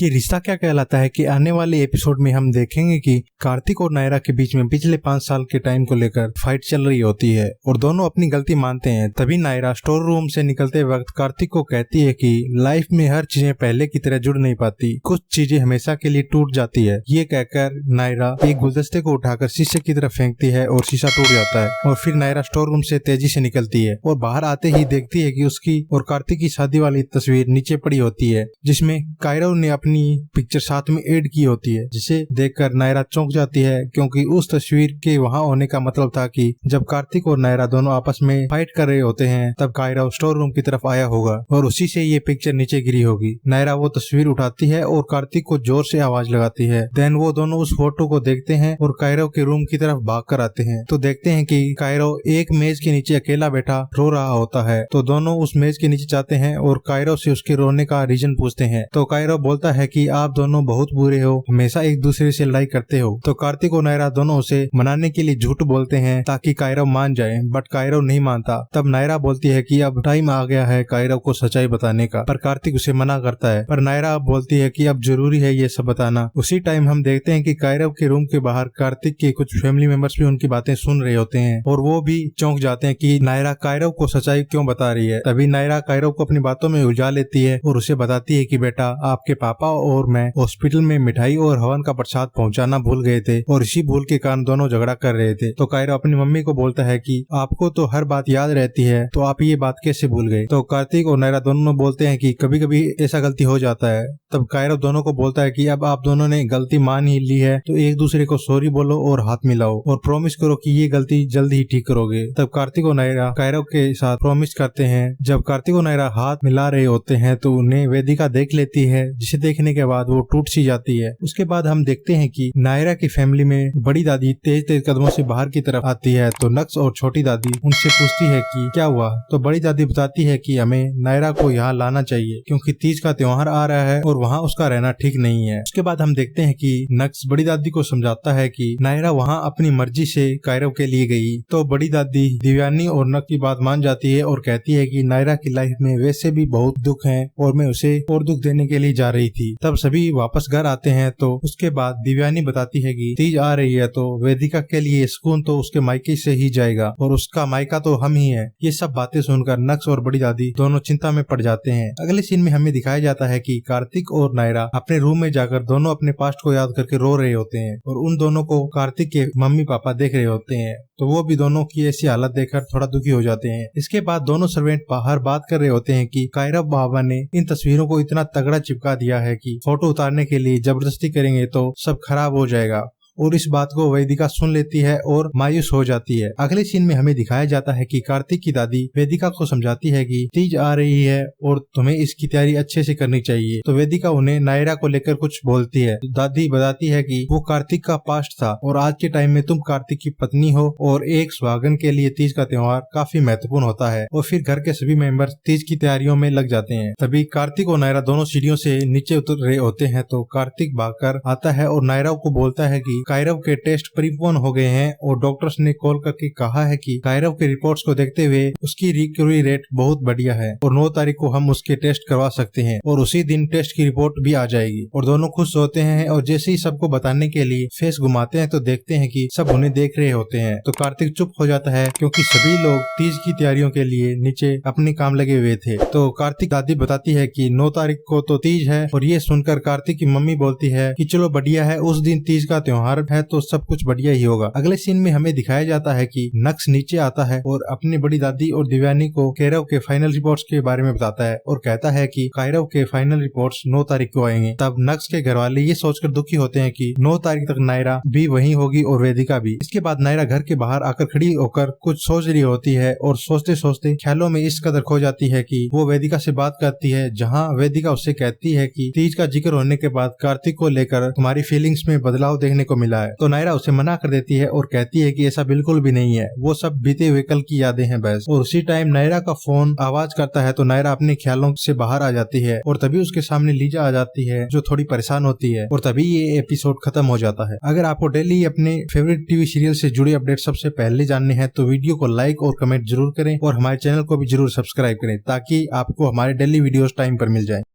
ये रिश्ता क्या कहलाता है कि आने वाले एपिसोड में हम देखेंगे कि कार्तिक और नायरा के बीच में पिछले 5 साल के टाइम को लेकर फाइट चल रही होती है और दोनों अपनी गलती मानते हैं। तभी नायरा स्टोर रूम से निकलते वक्त कार्तिक को कहती है कि लाइफ में हर चीजें पहले की तरह जुड़ नहीं पाती, कुछ चीजें हमेशा के लिए टूट जाती है। ये कहकर नायरा एक गुलदस्ते को उठाकर शीशे की तरफ फेंकती है और शीशा टूट जाता है और फिर नायरा स्टोर रूम से तेजी से निकलती है और बाहर आते ही देखती है कि उसकी और कार्तिक की शादी वाली तस्वीर नीचे पड़ी होती है, जिसमें कायरव ने अपनी पिक्चर साथ में ऐड की होती है, जिसे देखकर नायरा चौंक जाती है क्योंकि उस तस्वीर के वहां होने का मतलब था कि जब कार्तिक और नायरा दोनों आपस में फाइट कर रहे होते हैं तब कायरव स्टोर रूम की तरफ आया होगा और उसी से ये पिक्चर नीचे गिरी होगी। नायरा वो तस्वीर उठाती है और कार्तिक को जोर से आवाज लगाती है। देन वो दोनों उस फोटो को देखते हैं और कायरव के रूम की तरफ भाग कर आते हैं तो देखते हैं कि कायरव एक मेज के नीचे अकेला बैठा रो रहा होता है। तो दोनों उस मेज के नीचे जाते हैं और कायरव से उसके रोने का रीजन पूछते हैं। तो कायरव बोलता है कि आप दोनों बहुत बुरे हो, हमेशा एक दूसरे से लड़ाई करते हो। तो कार्तिक और नायरा दोनों उसे मनाने के लिए झूठ बोलते हैं ताकि कायरव मान जाए, बट कायरव नहीं मानता। तब नायरा बोलती है कि अब टाइम आ गया है कायरव को सच्चाई बताने का, पर कार्तिक उसे मना करता है। पर नायरा बोलती है कि अब जरूरी है ये सब बताना। उसी टाइम हम देखते हैं कि कायरव के रूम के बाहर कार्तिक के कुछ फैमिली मेंबर्स भी उनकी बातें सुन रहे होते हैं और वो भी चौंक जाते हैं कि नायरा कायरव को सच्चाई क्यों बता रही है। तभी नायरा कायरव को अपनी बातों में उलझा लेती है और उसे बताती है कि बेटा, आपके पापा और मैं हॉस्पिटल में मिठाई और हवन का प्रसाद पहुंचाना भूल गए थे और इसी भूल के कारण दोनों झगड़ा कर रहे थे। तो कायरव अपनी मम्मी को बोलता है कि आपको तो हर बात याद रहती है, तो आप ये बात कैसे भूल गए। तो कार्तिक और नायरा दोनों बोलते हैं कि कभी कभी ऐसा गलती हो जाता है। तब कायरव दोनों को बोलता है कि अब आप दोनों ने गलती मान ही ली है तो एक दूसरे को सॉरी बोलो और हाथ मिलाओ और प्रॉमिस करो कि ये गलती जल्द ही ठीक करोगे। तब कार्तिक और नायरा कायरव के साथ प्रॉमिस करते हैं। जब कार्तिक और नायरा हाथ मिला रहे होते हैं तो उन्हें वेदिका देख लेती है, जिसे देखने के बाद वो टूट सी जाती है। उसके बाद हम देखते हैं कि नायरा की फैमिली में बड़ी दादी तेज तेज कदमों से बाहर की तरफ आती है तो नक्स और छोटी दादी उनसे पूछती है कि क्या हुआ। तो बड़ी दादी बताती है कि हमें नायरा को यहाँ लाना चाहिए क्योंकि तीज का त्योहार आ रहा है और वहाँ उसका रहना ठीक नहीं है। उसके बाद हम देखते हैं कि नक्स बड़ी दादी को समझाता है कि नायरा वहाँ अपनी मर्जी से कायरव के लिए गई। तो बड़ी दादी दिव्यानी और नक्स की बात मान जाती है और कहती है कि नायरा की लाइफ में वैसे भी बहुत दुख है और मैं उसे और दुख देने के लिए जा रही थी। तब सभी वापस घर आते हैं तो उसके बाद दिव्यानी बताती है कि तीज आ रही है तो वेदिका के लिए सुकून तो उसके मायके से ही जाएगा और उसका मायका तो हम ही है। ये सब बातें सुनकर नक्स और बड़ी दादी दोनों चिंता में पड़ जाते हैं। अगले सीन में हमें दिखाया जाता है कि कार्तिक और नायरा अपने रूम में जाकर दोनों अपने पास्ट को याद करके रो रहे होते हैं और उन दोनों को कार्तिक के मम्मी पापा देख रहे होते हैं तो वो भी दोनों की ऐसी हालत देखकर थोड़ा दुखी हो जाते हैं। इसके बाद दोनों सर्वेंट बाहर बात कर रहे होते हैं कि कायरव बाबा ने इन तस्वीरों को इतना तगड़ा चिपका दिया है कि फोटो उतारने के लिए जबरदस्ती करेंगे तो सब खराब हो जाएगा। और इस बात को वेदिका सुन लेती है और मायूस हो जाती है। अगले सीन में हमें दिखाया जाता है कि कार्तिक की दादी वेदिका को समझाती है कि तीज आ रही है और तुम्हें इसकी तैयारी अच्छे से करनी चाहिए। तो वेदिका उन्हें नायरा को लेकर कुछ बोलती है। दादी बताती है कि वो कार्तिक का पास्ट था और आज के टाइम में तुम कार्तिक की पत्नी हो और एक सुहागन के लिए तीज का त्योहार काफी महत्वपूर्ण होता है। और फिर घर के सभी मेंबर तीज की तैयारियों में लग जाते हैं। तभी कार्तिक और नायरा दोनों सीढ़ियों से नीचे उतर रहे होते हैं तो कार्तिक भागकर आता है और नायरा को बोलता है कि कायरव के टेस्ट परिपूर्ण हो गए हैं और डॉक्टर्स ने कॉल करके कहा है कि कायरव के रिपोर्ट्स को देखते हुए उसकी रिकवरी रेट बहुत बढ़िया है और 9 तारीख को हम उसके टेस्ट करवा सकते हैं और उसी दिन टेस्ट की रिपोर्ट भी आ जाएगी। और दोनों खुश होते हैं और जैसे ही सबको बताने के लिए फेस घुमाते हैं तो देखते हैं कि सब उन्हें देख रहे होते हैं। तो कार्तिक चुप हो जाता है क्योंकि सभी लोग तीज की तैयारियों के लिए नीचे अपने काम लगे हुए थे। तो कार्तिक दादी बताती है कि 9 तारीख को तो तीज है और ये सुनकर कार्तिक की मम्मी बोलती है कि चलो बढ़िया है, उस दिन तीज का त्योहार है तो सब कुछ बढ़िया ही होगा। अगले सीन में हमें दिखाया जाता है कि नक्स नीचे आता है और अपनी बड़ी दादी और दिव्यानी को कायरव के फाइनल रिपोर्ट्स के बारे में बताता है और कहता है कि कायरव के फाइनल रिपोर्ट्स 9 तारीख को आएंगे। तब नक्स के घर वाले ये सोचकर दुखी होते हैं कि 9 तारीख तक नायरा भी वहीं होगी और वेदिका भी। इसके बाद नायरा घर के बाहर आकर खड़ी होकर कुछ सोच रही होती है और सोचते सोचते ख्यालों में इस कदर खो जाती है कि वो वेदिका से बात करती है, जहाँ वेदिका उससे कहती है कि तीज का जिक्र होने के बाद कार्तिक को लेकर तुम्हारी फीलिंग्स में बदलाव देखने को मिला है। तो नायरा उसे मना कर देती है और कहती है कि ऐसा बिल्कुल भी नहीं है, वो सब बीते हुए कल की यादें हैं बस। और उसी टाइम नायरा का फोन आवाज करता है तो नायरा अपने ख्यालों से बाहर आ जाती है और तभी उसके सामने लीजा आ जाती है जो थोड़ी परेशान होती है और तभी ये एपिसोड खत्म हो जाता है। अगर आपको डेली अपने फेवरेट टीवी सीरियल से जुड़े अपडेट सबसे पहले जानने हैं तो वीडियो को लाइक और कमेंट जरूर करें और हमारे चैनल को भी जरूर सब्सक्राइब करें ताकि आपको हमारे डेली वीडियोस टाइम पर मिल जाए।